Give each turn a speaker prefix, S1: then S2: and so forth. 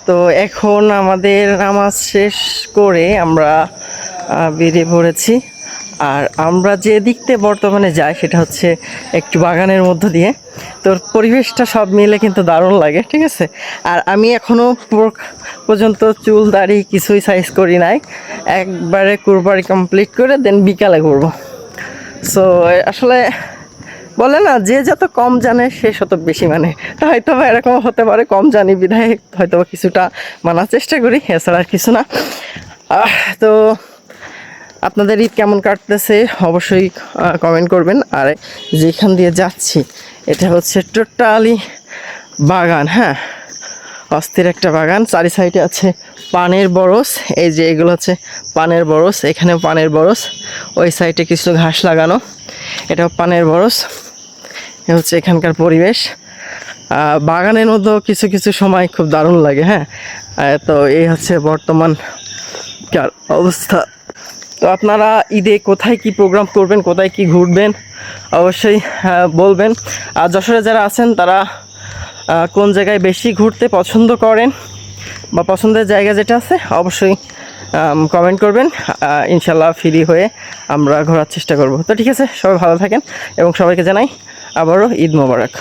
S1: তো এখন আমাদের নামাজ শেষ করে আমরা বেরিয়ে পড়েছি। আর আমরা যে দিকতে বর্তমানে যাই সেটা হচ্ছে একটু বাগানের মধ্য দিয়ে। তো পরিবেশটা সব মিলে কিন্তু দারুণ লাগে, ঠিক আছে। আর আমি এখনও পর্যন্ত চুল দাড়ি কিছুই সাইজ করি নাই, একবারে কুরবানি কমপ্লিট করে দেন বিকালে করবো। সো আসলে বলে না, যে যত কম জানে সে শত বেশি মানে, তো হয়তো বা এরকম হতে পারে, কম জানি বিধায় হয়তো বা কিছুটা মানার চেষ্টা করি, এছাড়া আর কিছু না। তো আপনাদের ঈদ কেমন কাটতেছে অবশ্যই কমেন্ট করবেন। আর যেখান দিয়ে যাচ্ছি এটা হচ্ছে টোটালি বাগান, হ্যাঁ, অস্থির একটা বাগান। চারি সাইডে আছে পানের বরস, এই যে এগুলো হচ্ছে পানের বরস, এখানেও পানের বরস, ওই সাইডে কিছু ঘাস লাগানো, এটাও পানের বরস। এ হচ্ছে এখানকার পরিবেশ। বাগানের মধ্যেও কিছু কিছু সময় খুব দারুণ লাগে, হ্যাঁ। তো এই হচ্ছে বর্তমানকার অবস্থা। তো আপনারা ঈদে কোথায় কি প্রোগ্রাম করবেন, কোথায় কি ঘুরবেন অবশ্যই বলবেন। আর যশোরে যারা আছেন তারা কোন জায়গায় বেশি ঘুরতে পছন্দ করেন বা পছন্দের জায়গা যেটা আছে অবশ্যই কমেন্ট করবেন। ইনশাল্লাহ ফ্রি হয়ে আমরা ঘোরার চেষ্টা করব। তো ঠিক আছে, সবাই ভালো থাকেন এবং সবাইকে জানাই আবারও ঈদ মোবারক।